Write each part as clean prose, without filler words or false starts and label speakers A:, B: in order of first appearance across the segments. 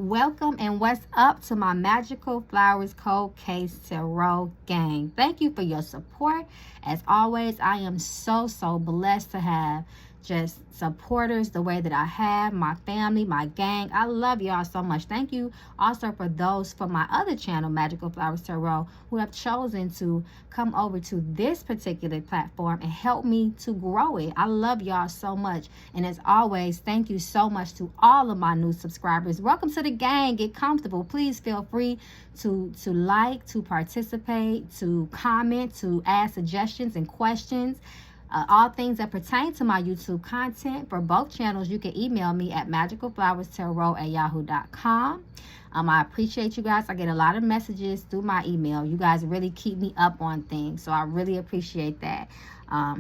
A: Welcome and what's up to my Magical Flowers Cold Case Tarot gang. Thank you for your support. As always, I am so blessed to have just supporters the way that I have, my family, my gang. I love y'all so much. Thank you also for those from my other channel, Magical Flowers Tarot, who have chosen to come over to this particular platform and help me to grow it. I love y'all so much. And as always, thank you so much to all of my new subscribers. Welcome to the gang. Get comfortable. Please feel free to like, to participate, to comment, to ask suggestions and questions. All things that pertain to my YouTube content for both channels, you can email me at magicalflowerstarot@yahoo.com. I appreciate you guys. I get a lot of messages through my email. You guys really keep me up on things, so I really appreciate that.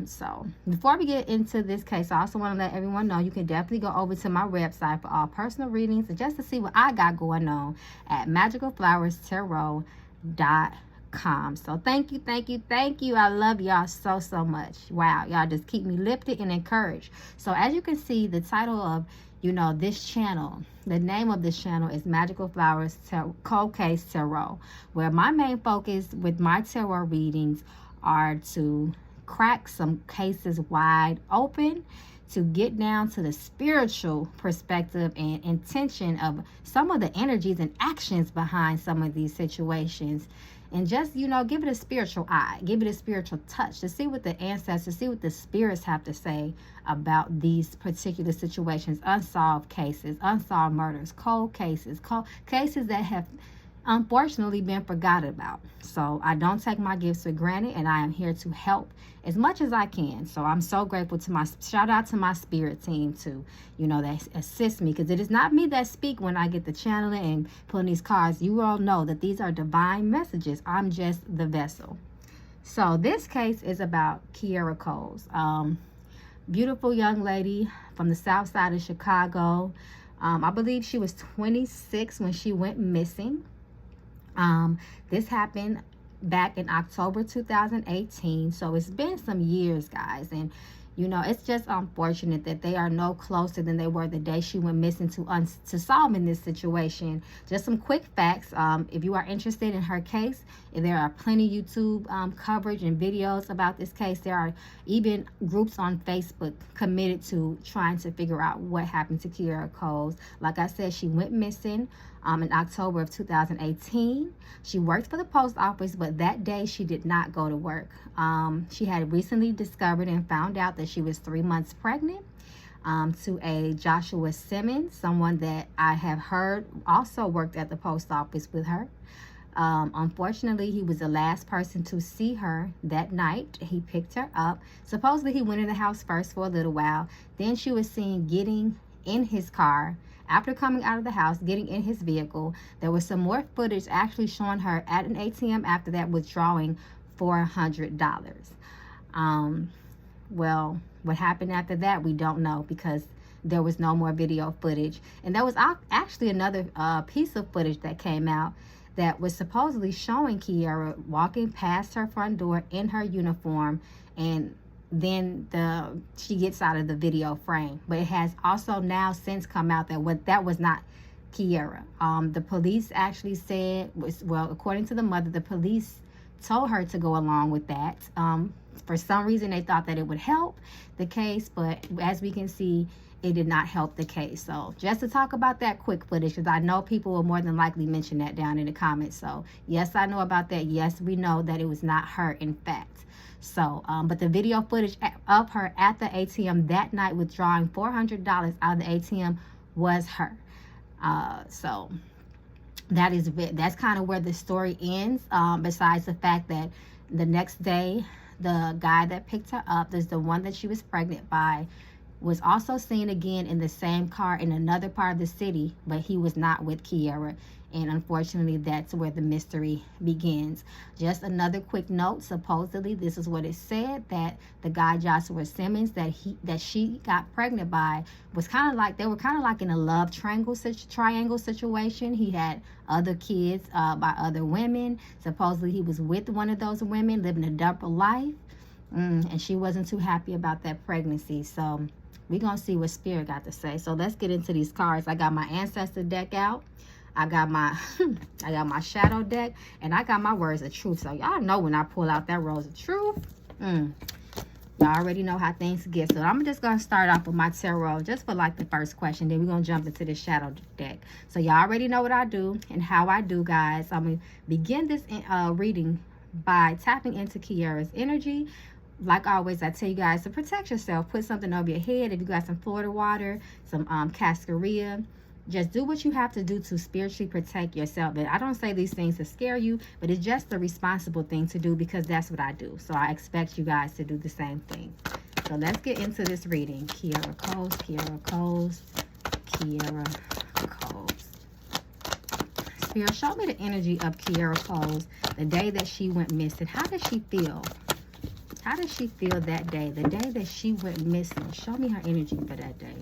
A: So before we get into this case, I also want to let everyone know you can definitely go over to my website for all personal readings and just to see what I got going on at magicalflowerstarot.com. So thank you. I love y'all so much. Wow, y'all just keep me lifted and encouraged. So as you can see, the title of this channel, the name of this channel is Magical Flowers Cold Case Tarot, where my main focus with my tarot readings are to crack some cases wide open, to get down to the spiritual perspective and intention of some of the energies and actions behind some of these situations. And just, give it a spiritual eye, give it a spiritual touch to see what the ancestors, see what the spirits have to say about these particular situations, unsolved cases, unsolved murders, cold cases, cases that have unfortunately been forgotten about. So I don't take my gifts for granted, and I am here to help as much as I can. So I'm so grateful to shout out to my spirit team to, that assist me, because it is not me that speak when I get the channeling and pulling these cards. You all know that these are divine messages. I'm just the vessel. So this case is about Kierra Coles, beautiful young lady from the south side of Chicago. I believe she was 26 when she went missing. This happened back in October 2018, so it's been some years, guys, and it's just unfortunate that they are no closer than they were the day she went missing to solving this situation. Just some quick facts. If you are interested in her case, there are plenty of YouTube coverage and videos about this case. There are even groups on Facebook committed to trying to figure out what happened to Kierra Coles. Like I said, she went missing in October of 2018. She worked for the post office, but that day she did not go to work. She had recently discovered and found out that she was 3 months pregnant to a Joshua Simmons, someone that I have heard also worked at the post office with her. Unfortunately, he was the last person to see her that night. He picked her up. Supposedly, he went in the house first for a little while. Then she was seen getting in his car. After coming out of the house, getting in his vehicle, there was some more footage actually showing her at an ATM after that withdrawing $400. Well, what happened after that, we don't know, because there was no more video footage. And there was actually another piece of footage that came out that was supposedly showing Kierra walking past her front door in her uniform, and then she gets out of the video frame. But it has also now since come out that that was not Kierra. The police actually said, according to the mother, the police told her to go along with that. For some reason, they thought that it would help the case, but as we can see, it did not help the case. So just to talk about that quick footage, because I know people will more than likely mention that down in the comments. So yes, I know about that. Yes, we know that it was not her, in fact. So, but the video footage of her at the ATM that night withdrawing $400 out of the ATM was her. So that's kind of where the story ends. Besides the fact that the next day, the guy that picked her up, is the one that she was pregnant by, was also seen again in the same car in another part of the city, but he was not with Kierra. And unfortunately, that's where the mystery begins. Just another quick note, supposedly this is what it said, that the guy Joshua Simmons that she got pregnant by was they were kind of like in a love triangle situation. He had other kids by other women. Supposedly he was with one of those women, living a double life, and she wasn't too happy about that pregnancy. So We're going to see what Spirit got to say. So let's get into these cards. I got my Ancestor deck out. I got my I got my Shadow deck. And I got my Words of Truth. So y'all know when I pull out that Rose of Truth. Y'all already know how things get. So I'm just going to start off with my tarot just for like the first question. Then we're going to jump into the Shadow deck. So y'all already know what I do and how I do, guys. I'm going to begin this reading by tapping into Kierra's energy. Like always, I tell you guys to protect yourself. Put something over your head. If you got some Florida water, some cascarilla, just do what you have to do to spiritually protect yourself. But I don't say these things to scare you, but it's just the responsible thing to do because that's what I do. So I expect you guys to do the same thing. So let's get into this reading. Kierra Coles, Kierra Coles, Kierra Coles. Spirit, show me the energy of Kierra Coles the day that she went missing. How did she feel? How did she feel that day? The day that she went missing. Show me her energy for that day.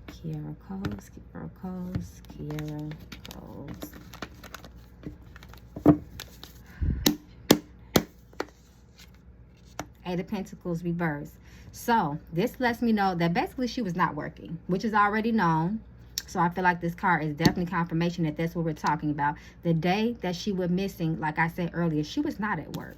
A: Kierra Coles, Kierra Coles, Kierra Coles. Eight of Pentacles reversed. So this lets me know that basically she was not working, which is already known. So I feel like this card is definitely confirmation that that's what we're talking about. The day that she went missing, like I said earlier, she was not at work.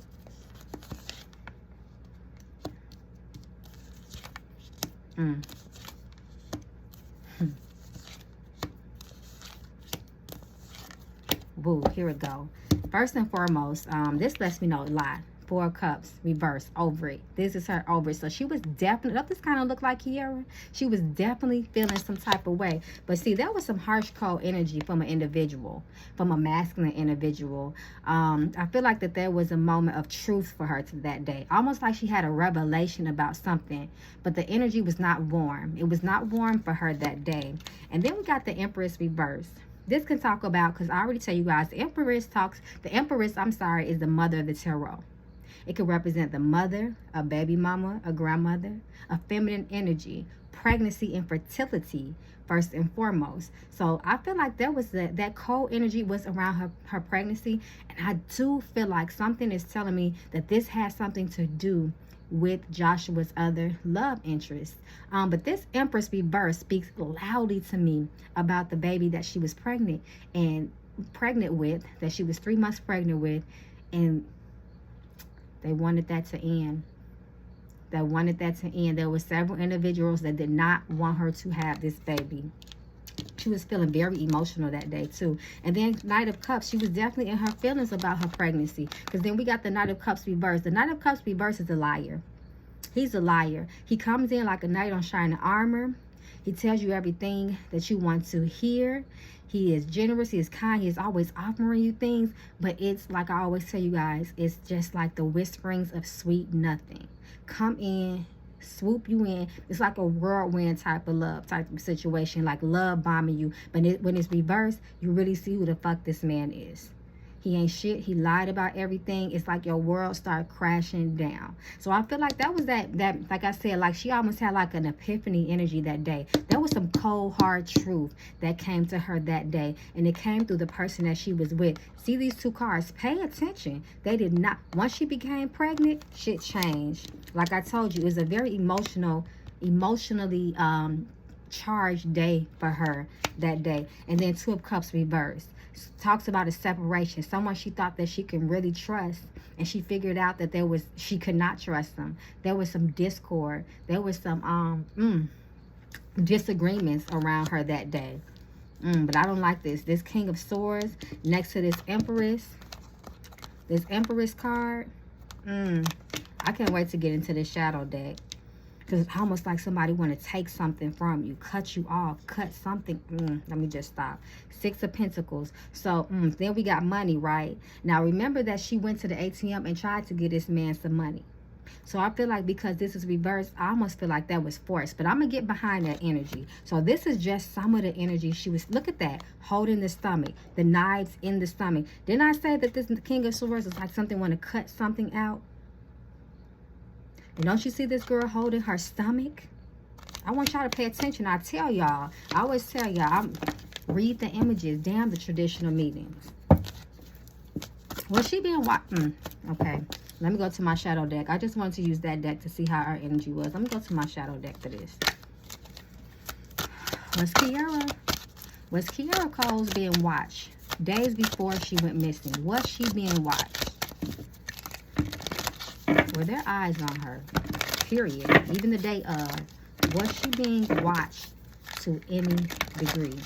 A: Woo, here we go. First and foremost, this lets me know a lot. Four of Cups, reverse, ovary. This is her ovary. So she was definitely, don't this kind of look like Kierra? She was definitely feeling some type of way. But see, there was some harsh, cold energy from an individual, from a masculine individual. I feel like that there was a moment of truth for her to that day. Almost like she had a revelation about something. But the energy was not warm. It was not warm for her that day. And then we got the Empress reverse. This can talk about, because I already tell you guys, the Empress, I'm sorry, is the mother of the tarot. It could represent the mother, a baby mama, a grandmother, a feminine energy, pregnancy and fertility, first and foremost. So I feel like there was that cold energy was around her pregnancy. And I do feel like something is telling me that this has something to do with Joshua's other love interest. But this Empress reverse speaks loudly to me about the baby that she was pregnant with, that she was 3 months pregnant with, and they wanted that to end. They wanted that to end. There were several individuals that did not want her to have this baby. She was feeling very emotional that day too. And then Knight of Cups, she was definitely in her feelings about her pregnancy. Because then we got the Knight of Cups reverse. The Knight of Cups reverse is a liar. He's a liar. He comes in like a knight on shining armor. He tells you everything that you want to hear. He is generous. He is kind. He is always offering you things. But it's like I always tell you guys, it's just like the whisperings of sweet nothing. Come in, swoop you in. It's like a whirlwind type of love type of situation, like love bombing you. But when it's reversed, you really see who the fuck this man is. He ain't shit. He lied about everything. It's like your world started crashing down. So I feel like that was that like I said, like she almost had like an epiphany energy that day. There was some cold, hard truth that came to her that day. And it came through the person that she was with. See these two cards? Pay attention. They did not. Once she became pregnant, shit changed. Like I told you, it was a very emotionally charged day for her that day. And then Two of Cups reversed. Talks about a separation. Someone she thought that she can really trust, and she figured out that she could not trust them. There was some discord. There was some disagreements around her that day. But I don't like this. This King of Swords next to this Empress card. I can't wait to get into the Shadow deck. Because it's almost like somebody want to take something from you, cut you off, cut something. Let me just stop. Six of Pentacles. So then we got money, right? Now remember that she went to the ATM and tried to get this man some money. So I feel like because this is reversed, I almost feel like that was forced. But I'm going to get behind that energy. So this is just some of the energy she was, look at that, holding the stomach, the knives in the stomach. Didn't I say that this King of Swords is like something want to cut something out? And don't you see this girl holding her stomach? I want y'all to pay attention. I tell y'all, I always tell y'all, read the images. Damn the traditional meetings. Was she being okay. Let me go to my shadow deck. I just wanted to use that deck to see how our energy was. Let me go to my shadow deck for this. Was Kierra Coles being watched days before she went missing? Was she being watched? Were there eyes on her? Period. Even the day of. Was she being watched to any degree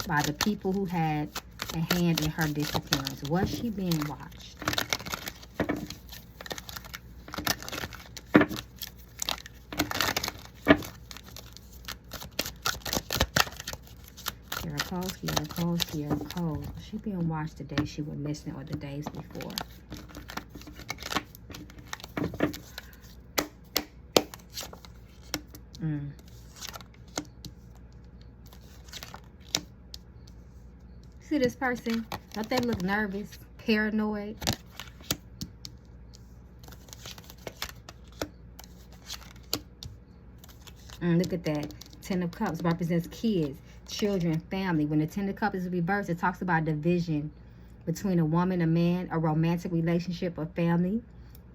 A: by the people who had a hand in her disappearance? Was she being watched? Kierra Coles. Was she being watched the day she went missing or the days before? See this person? Don't they look nervous, paranoid? Look at that. Ten of Cups represents kids, children, family. When the Ten of Cups is reversed, it talks about division between a woman, a man, a romantic relationship, a family,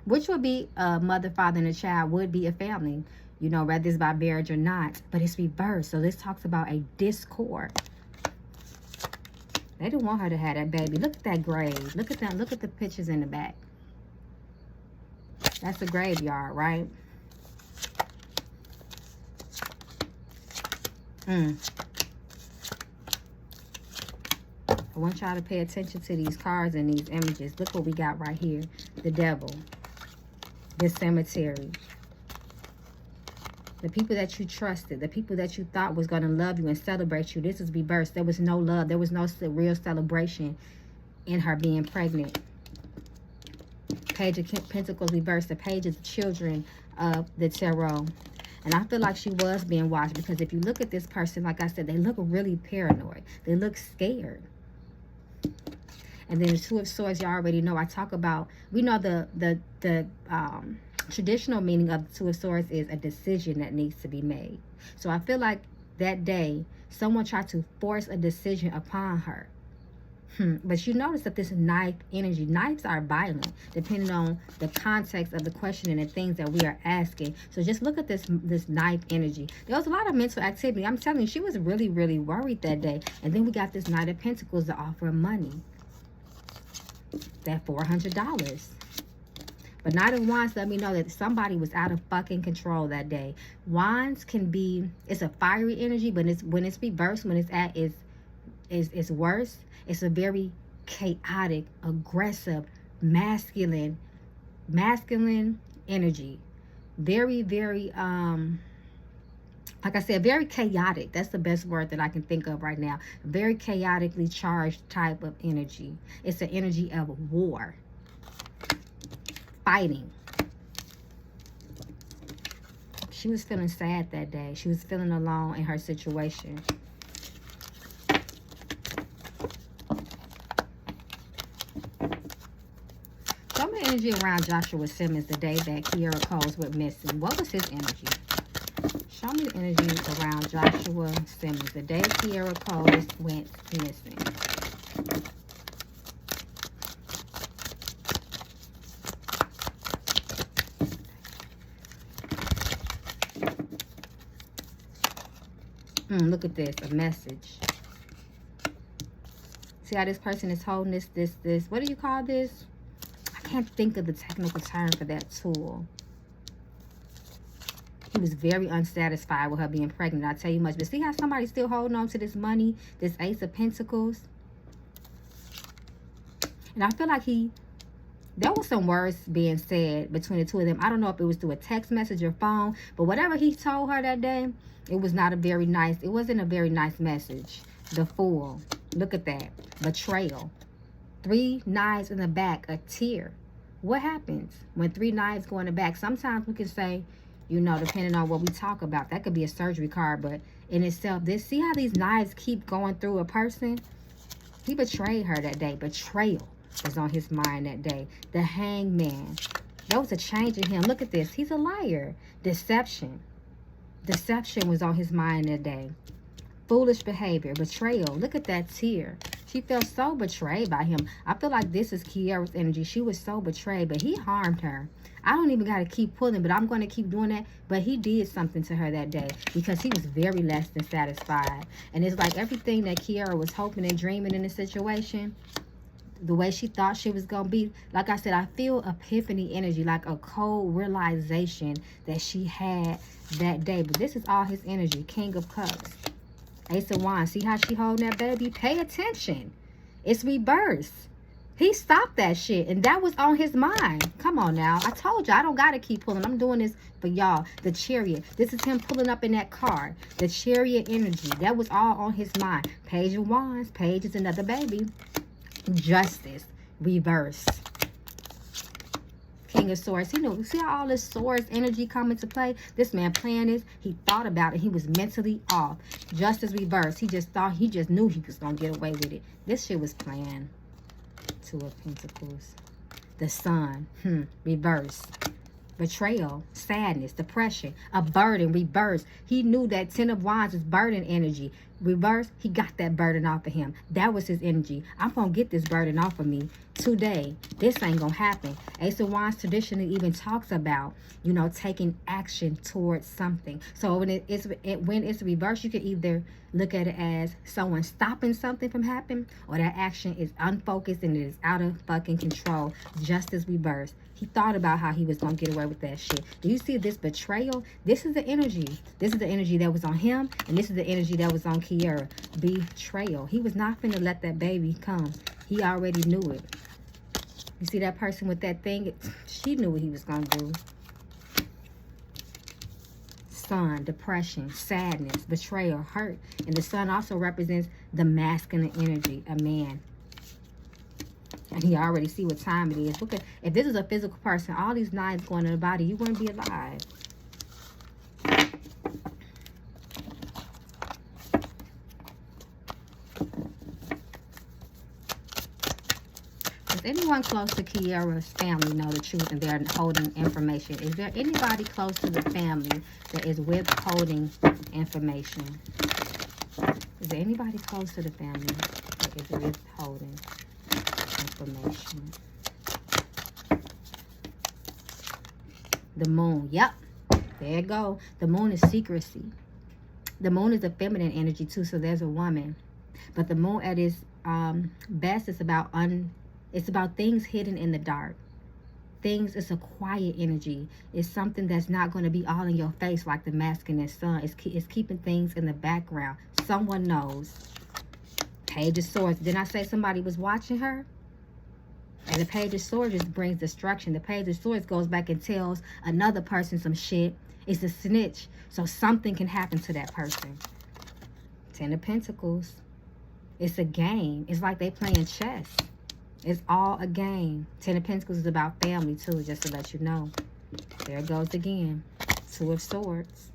A: which would be a mother, father, and a child would be a family, you know, whether it's by marriage or not. But it's reversed. So this talks about a discord. They didn't want her to have that baby. Look at that grave. Look at them. Look at the pictures in the back. That's the graveyard, right? I want y'all to pay attention to these cards and these images. Look what we got right here. The devil. The cemetery. The people that you trusted. The people that you thought was going to love you and celebrate you. This is reversed. There was no love. There was no real celebration in her being pregnant. Page of Pentacles reversed. The Page of the Children of the Tarot. And I feel like she was being watched because if you look at this person, like I said, they look really paranoid. They look scared. And then the Two of Swords, you already know. I talk about, we know the traditional meaning of the Two of Swords is a decision that needs to be made. So I feel like that day, someone tried to force a decision upon her. But you notice that this knife energy, knives are violent, depending on the context of the question and the things that we are asking. So just look at this knife energy. There was a lot of mental activity. I'm telling you, she was really, really worried that day. And then we got this Knight of Pentacles to offer money. That $400. But Knight of Wands let me know that somebody was out of fucking control that day. Wands can be, it's a fiery energy, but it's when it's reversed, when it's at it's worse. It's a very chaotic, aggressive, masculine energy. Very, very like I said, very chaotic. That's the best word that I can think of right now. Very chaotically charged type of energy. It's the energy of war. Fighting. She was feeling sad that day. She was feeling alone in her situation. Show me the energy around Joshua Simmons the day that Kierra Coles went missing. What was his energy? Show me the energy around Joshua Simmons the day Kierra Coles went missing. Look at this, a message. See how this person is holding this, what do you call this? I can't think of the technical term for that tool. He was very unsatisfied with her being pregnant, I'll tell you much. But see how somebody's still holding on to this money, this Ace of Pentacles? And I feel like there was some words being said between the two of them. I don't know if it was through a text message or phone, but whatever he told her that day, it was not a very nice, it wasn't a very nice message. The Fool. Look at that. Betrayal. 3 knives in the back, a tear. What happens when 3 knives go in the back? Sometimes we can say, you know, depending on what we talk about, that could be a surgery card, but in itself, see how these knives keep going through a person? He betrayed her that day. Betrayal was on his mind that day. The Hangman. There was a change in him. Look at this. He's a liar. Deception. Deception was on his mind that day. Foolish behavior. Betrayal. Look at that tear. She felt so betrayed by him. I feel like this is Kierra's energy. She was so betrayed, but he harmed her. I don't even got to keep pulling, but I'm going to keep doing that. But he did something to her that day because he was very less than satisfied. And it's like everything that Kierra was hoping and dreaming in the situation, the way she thought she was going to be. Like I said, I feel epiphany energy, like a cold realization that she had that day. But this is all his energy. King of Cups. Ace of Wands. See how she holding that baby? Pay attention. It's rebirth. He stopped that shit, and that was on his mind. Come on now. I told you, I don't got to keep pulling. I'm doing this for y'all. The Chariot. This is him pulling up in that car. The Chariot energy. That was all on his mind. Page of Wands. Page is another baby. Justice. Reverse. King of Swords. He knew. See how all this swords energy come into play? This man planned this. He thought about it. He was mentally off. Justice reverse. He just thought, he just knew he was going to get away with it. This shit was planned. Two of Pentacles. The Sun. Reverse. Betrayal. Sadness. Depression. A burden. Reverse. He knew that 10 of Wands is burden energy. Reverse. He got that burden off of him. That was his energy. I'm going to get this burden off of me today. This ain't going to happen. Ace of Wands traditionally even talks about, you know, taking action towards something. So when it's reversed, you can either look at it as someone stopping something from happening, or that action is unfocused and it is out of fucking control. Justice reversed. He thought about how he was going to get away with that shit. Do you see this betrayal? This is the energy. This is the energy that was on him, and this is the energy that was on Kierra. Betrayal. He was not finna let that baby come. He already knew it. You see that person with that thing? She knew what he was going to do. Sun, depression, sadness, betrayal, hurt. And the sun also represents the masculine energy, a man. And he already see what time it is. Look at, if this is a physical person, all these nines going in the body, you wouldn't be alive. Does anyone close to Kierra's family know the truth and they're holding information? Is there anybody close to the family that is withholding information? Is there anybody close to the family that is withholding information? The moon. Yep. There you go. The moon is secrecy. The moon is a feminine energy too, so there's a woman. But the moon at its best is about it's about things hidden in the dark. Things, it's a quiet energy. It's something that's not going to be all in your face like the masculine sun. It's keeping things in the background. Someone knows. Page of Swords. Didn't I say somebody was watching her? And the Page of Swords just brings destruction. The Page of Swords goes back and tells another person some shit. It's a snitch. So something can happen to that person. 10 of Pentacles. It's a game. It's like they playing chess. It's all a game. 10 of Pentacles is about family too, just to let you know. There it goes again. 2 of Swords.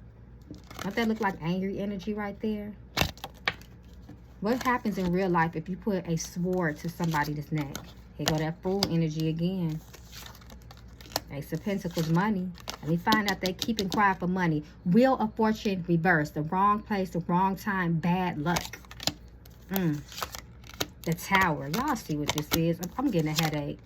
A: Don't that look like angry energy right there? What happens in real life if you put a sword to somebody's neck? Here go that Fool energy again. Ace of Pentacles, money. Let me find out they keeping quiet for money. Wheel of Fortune reversed. The wrong place, the wrong time, bad luck. The Tower. Y'all see what this is. I'm getting a headache.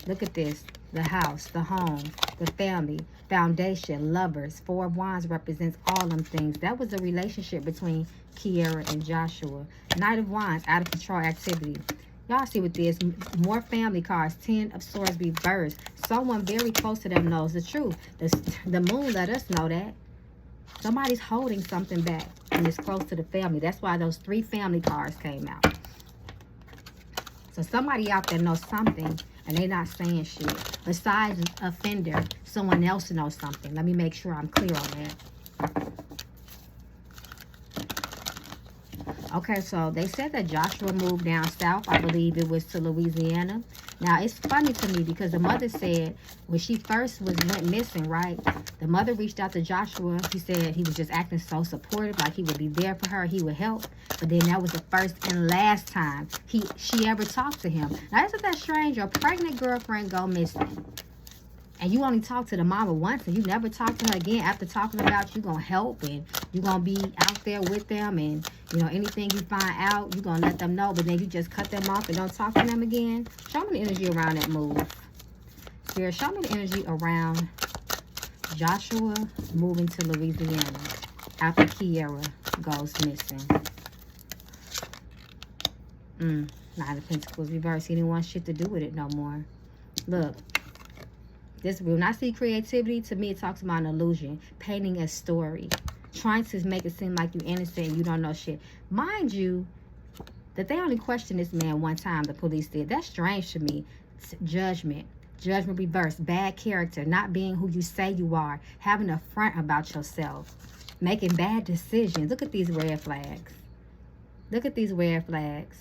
A: Look at this. The house, the home, the family, foundation, lovers. 4 of Wands represents all them things. That was a relationship between Kierra and Joshua. Knight of Wands, out of control activity. Y'all see what this. More family cards. 10 of Swords reversed. Someone very close to them knows the truth. The moon let us know that. Somebody's holding something back and it's close to the family. That's why those 3 family cards came out. So somebody out there knows something and they're not saying shit. Besides offender, someone else knows something. Let me make sure I'm clear on that. Okay, so they said that Joshua moved down south. I believe it was to Louisiana. Now, it's funny to me because the mother said when she first went missing, right? The mother reached out to Joshua. He said he was just acting so supportive, like he would be there for her, he would help. But then that was the first and last time she ever talked to him. Now, isn't that strange? Your pregnant girlfriend go missing. and you only talk to the mama once and you never talk to her again after talking about you gonna help and you gonna be out there with them, and you know, anything you find out, you gonna let them know, but then you just cut them off and don't talk to them again. Show me the energy around that move. Spirit, show me the energy around Joshua moving to Louisiana after Kierra goes missing. Nine of Pentacles reverse. He didn't want shit to do with it no more. Look, this, when I see creativity, to me it talks about an illusion, painting a story, trying to make it seem like you're innocent and you don't know shit. Mind you, that they only questioned this man one time, the police did. That's strange to me. It's judgment. Judgment reverse. Bad character. Not being who you say you are. Having a front about yourself. Making bad decisions. Look at these red flags. Look at these red flags.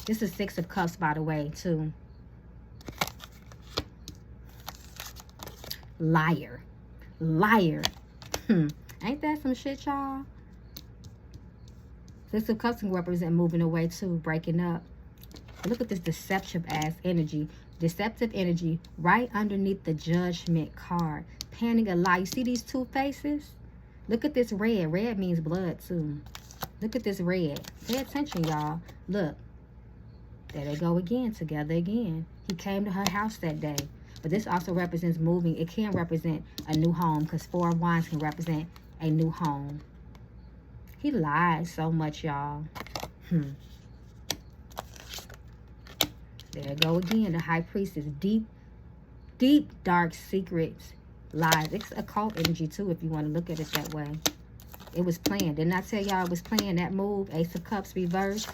A: This is Six of Cups, by the way, too. Liar. Liar. Ain't that some shit, y'all? Six of Cups can represent moving away, too. Breaking up. But look at this deceptive ass energy. Deceptive energy right underneath the Judgment card. Panning a lie. You see these two faces? Look at this red. Red means blood, too. Look at this red. Pay attention, y'all. Look. There they go again. Together again. He came to her house that day. But this also represents moving. It can represent a new home, because Four of Wands can represent a new home. He lied so much, y'all. There you go again. The High Priestess. Deep, deep, dark secrets. Lies. It's occult energy, too, if you want to look at it that way. It was planned. Didn't I tell y'all it was planned, that move? Ace of Cups reverse.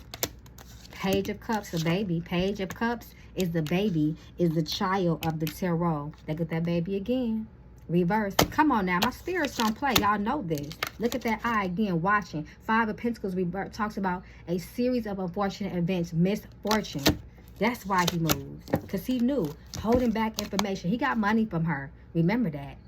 A: Page of Cups, a baby. Page of Cups is the baby, is the child of the tarot. Look at that baby again. Reverse. Come on now. My spirits don't play. Y'all know this. Look at that eye again, watching. Five of Pentacles reverse talks about a series of unfortunate events, misfortune. That's why he moved. Because he knew. Holding back information. He got money from her. Remember that.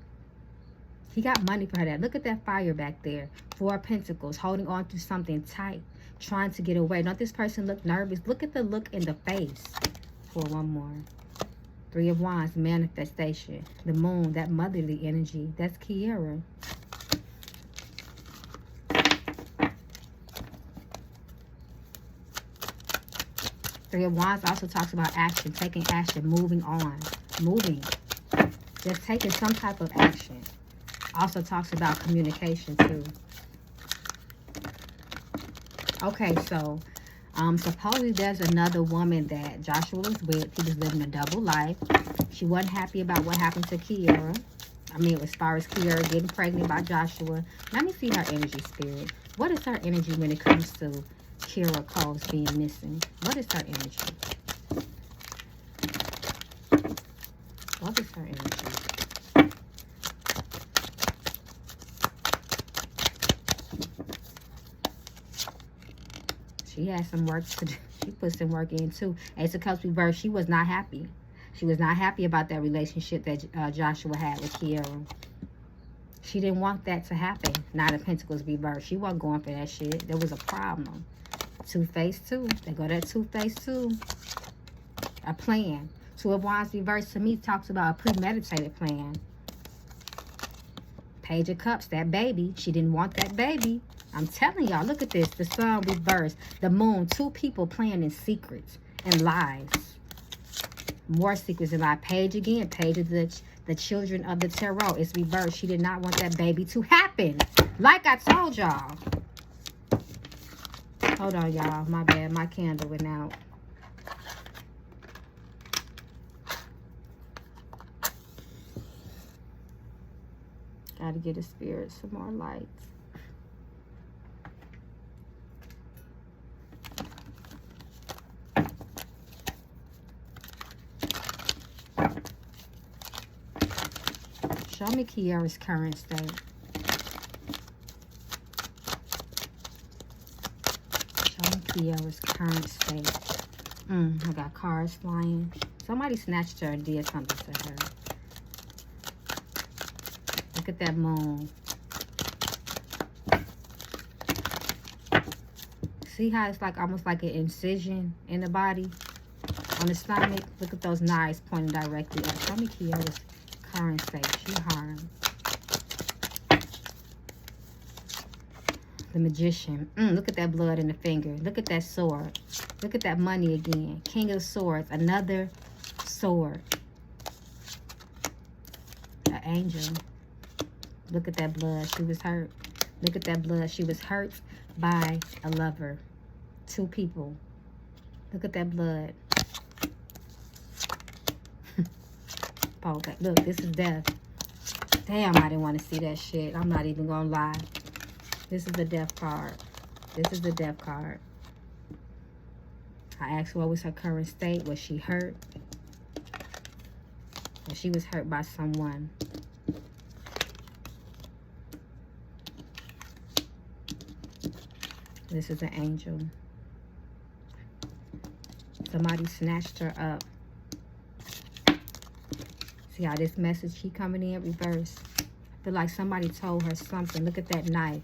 A: He got money for her. That. Look at that fire back there. Four of Pentacles. Holding on to something tight. Trying to get away. Don't this person look nervous? Look at the look in the face. For one more. Three of Wands. Manifestation. The moon. That motherly energy. That's Kierra. Three of Wands also talks about action, taking action, moving on, moving, just taking some type of action. Also talks about communication too. Okay, so supposedly there's another woman that Joshua was with. He was living a double life. She wasn't happy about what happened to Kierra. I mean, as far as Kierra getting pregnant by Joshua. Let me see her energy, spirit. What is her energy when it comes to Kierra Coles being missing? What is her energy? What is her energy? She has some work to do. She put some work in too. Ace of Cups reverse. She was not happy. She was not happy about that relationship that Joshua had with Kierra. She didn't want that to happen. Nine of Pentacles reverse. She wasn't going for that shit. There was a problem. Two-Face too. They go that Two-Face too. A plan. Two of Wands reverse to me talks about a premeditated plan. Page of Cups, that baby. She didn't want that baby. I'm telling y'all, look at this. The Sun reverse. The Moon. Two people planning secrets and lies. More secrets and lies. Page again. Page of the children of the tarot. It's reversed. She did not want that baby to happen. Like I told y'all. Hold on, y'all. My bad. My candle went out. Gotta get a spirit some more lights. Show me Kierra's current state. Show me Kierra's current state. I got cars flying. Somebody snatched her and did something to her. Look at that moon. See how it's like almost like an incision in the body? On the stomach, look at those knives pointing directly up. Show me Kierra's current state. She harmed. The Magician. Look at that blood in the finger. Look at that sword. Look at that money again. King of Swords. Another sword. An angel. Look at that blood. She was hurt. Look at that blood. She was hurt by a lover. 2 people. Look at that blood. Okay, look, this is death. Damn, I didn't want to see that shit. I'm not even gonna lie. This is the death card. This is the death card. I asked what was her current state. Was she hurt? Well, she was hurt by someone. This is an angel. Somebody snatched her up. See how this message keep coming in reverse? I feel like somebody told her something. Look at that knife.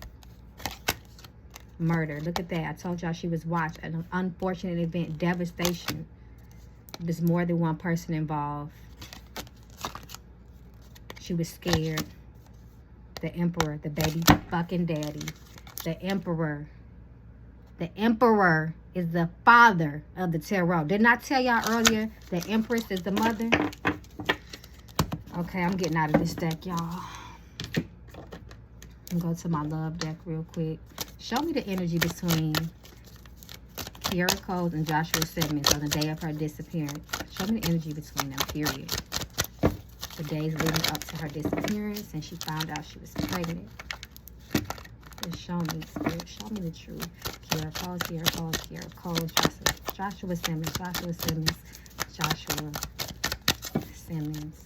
A: Murder. Look at that. I told y'all she was watched. An unfortunate event. Devastation. There's more than one person involved. She was scared. The Emperor. The baby fucking daddy. The Emperor. The Emperor is the father of the tarot. Didn't I tell y'all earlier the Empress is the mother? Okay, I'm getting out of this deck, y'all. I'm go to my love deck real quick. Show me the energy between Kierra Coles and Joshua Simmons on the day of her disappearance. Show me the energy between them, period. The days leading up to her disappearance and she found out she was pregnant. Just show me, Spirit. Show me the truth. Kierra Coles, Kierra Coles, Kierra Coles, Joshua Simmons, Joshua Simmons, Joshua Simmons.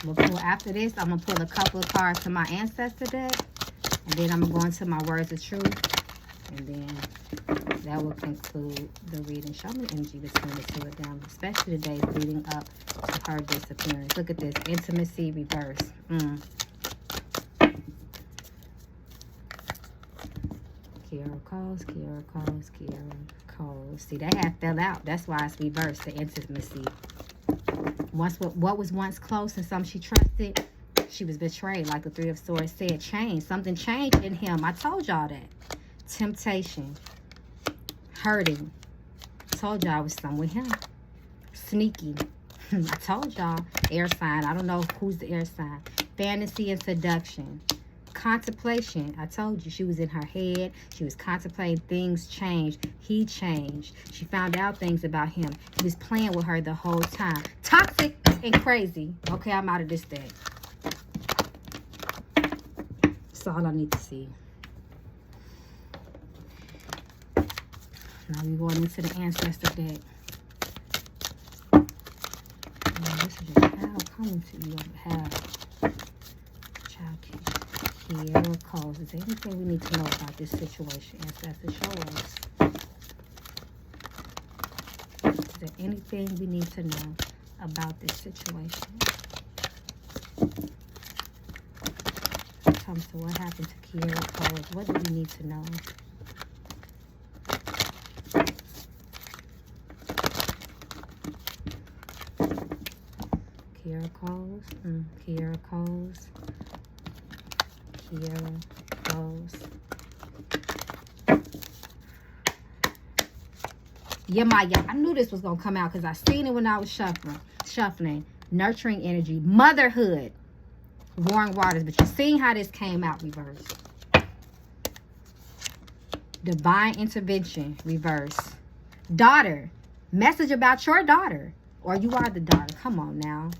A: We'll pull after this. I'm going to pull a couple of cards to my ancestor deck. And then I'm going to go into my words of truth. And then that will conclude the reading. Show me energy between the 2 of them. Especially the days leading up to her disappearance. Look at this. Intimacy reverse. Kierra Coles, Kierra Coles, Kierra Coles. See, they have fell out. That's why it's reversed, the intimacy. What was once close and some she trusted, she was betrayed. Like the 3 of Swords said, changed. Something changed in him. I told y'all that. Temptation. Hurting. I told y'all I was some with him. Sneaky. I told y'all. Air sign. I don't know who's the air sign. Fantasy and seduction. Contemplation. I told you she was in her head. She was contemplating. Things changed. He changed. She found out things about him. He was playing with her the whole time. Toxic and crazy. Okay, I'm out of this deck. That's all I need to see. Now we're going into the ancestor deck. This is your child coming to you on behalf. Child Kierra Coles. Is there anything we need to know about this situation? Ancestor, show us. Is there anything we need to know about this situation? When it comes to what happened to Kierra Coles, what do we need to know? Kierra Coles, Kierra Coles, Kierra Coles. Yeah, I knew this was going to come out because I seen it when I was shuffling. Nurturing energy, motherhood, warring waters. But you seen how this came out reverse. Divine intervention, reverse. Daughter, message about your daughter. Or you are the daughter. Come on now.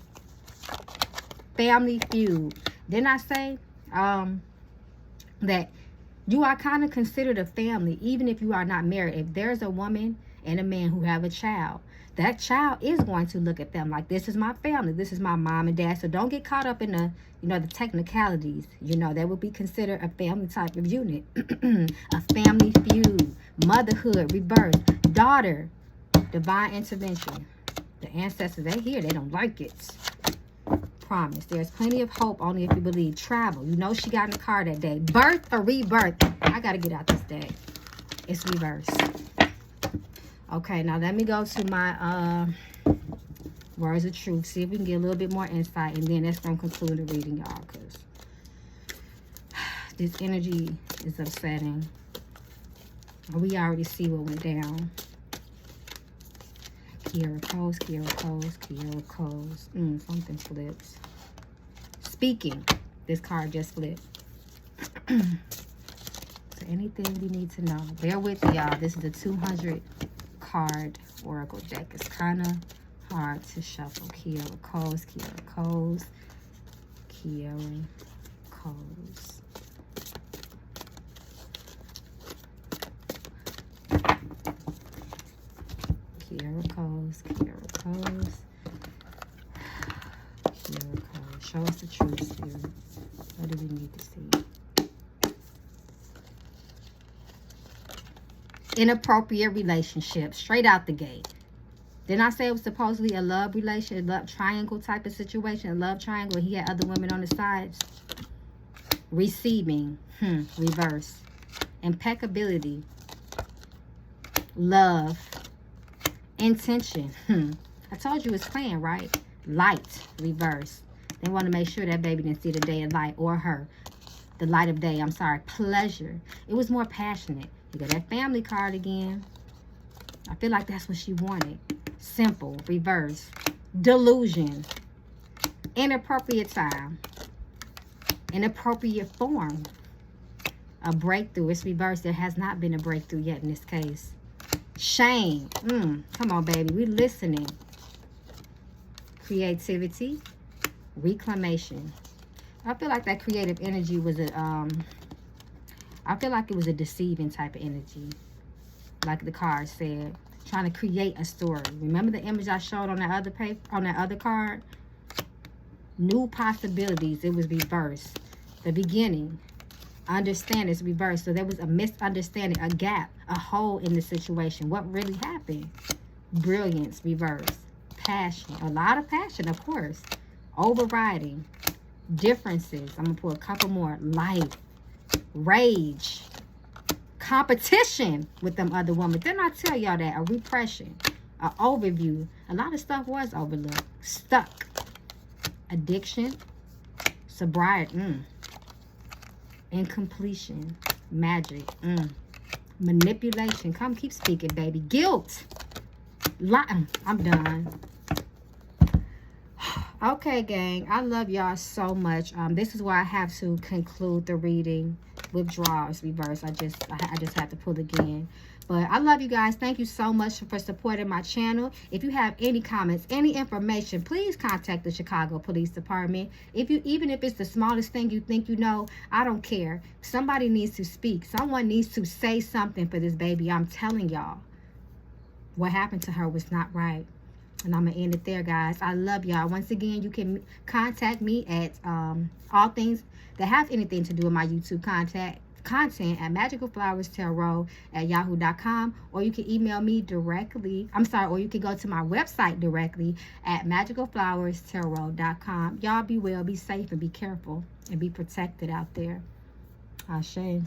A: Family feud. Didn't I say that you are kind of considered a family even if you are not married? If there's a woman and a man who have a child, that child is going to look at them like, this is my family, this is my mom and dad. So don't get caught up in the, the technicalities. That would be considered a family type of unit. A family feud, motherhood, rebirth, daughter, divine intervention. The ancestors, they here, they don't like it. Promise. There's plenty of hope only if you believe. Travel. She got in the car that day. Birth or rebirth. I got to get out this day. It's reversed. Okay, now let me go to my words of truth. See if we can get a little bit more insight. And then that's going to conclude the reading, y'all. Because this energy is upsetting. We already see what went down. Kierra Coles, Kierra Coles, Kierra Coles. Something flips. Speaking. This card just flipped. So anything we need to know. Bear with me, y'all. This is the 200 card oracle deck. It's kind of hard to shuffle. Kierra Coles, Kierra Coles, Kierra Coles. Kierra Coles, Kierra Coles, Kierra Coles. Show us the truth, Spirit. What do we need to see? Inappropriate relationship, straight out the gate. Didn't I say it was supposedly a love relation, a love triangle type of situation, a love triangle? He had other women on the sides. Receiving, reverse. Impeccability, love, intention. I told you it's playing, right? Light, reverse. They want to make sure that baby didn't see the day of light, or her. The light of day, I'm sorry. Pleasure. It was more passionate. You got that family card again. I feel like that's what she wanted. Simple, reverse. Delusion. Inappropriate time. Inappropriate form. A breakthrough. It's reversed. There has not been a breakthrough yet in this case. Shame. Come on, baby. We're listening. Creativity. Reclamation. I feel like that creative energy was I feel like it was a deceiving type of energy. Like the card said. Trying to create a story. Remember the image I showed on that other paper, on that other card? New possibilities. It was reversed. The beginning. Understand is reversed. So there was a misunderstanding, a gap, a hole in the situation. What really happened? Brilliance, reverse. Passion, a lot of passion, of course. Overriding. Differences. I'm going to pull a couple more. Life. Rage. Competition with them other women. Didn't I tell y'all that? A repression. An overview. A lot of stuff was overlooked. Stuck. Addiction. Sobriety. Incompletion. Magic. Manipulation. Come, keep speaking, baby. Guilt. I'm done. Okay, gang. I love y'all so much. This is why I have to conclude the reading. Withdrawals, reverse. I just have to pull again. But I love you guys. Thank you so much for supporting my channel. If you have any comments, any information, please contact the Chicago Police Department. Even if it's the smallest thing you think you know, I don't care. Somebody needs to speak. Someone needs to say something for this baby. I'm telling y'all, what happened to her was not right. And I'm going to end it there, guys. I love y'all. Once again, you can contact me at all things that have anything to do with my YouTube content at magicalflowerstarot@yahoo.com, or you can email me directly. Or you can go to my website directly at magicalflowerstarot.com. Y'all be well, be safe, and be careful, and be protected out there. Ashe.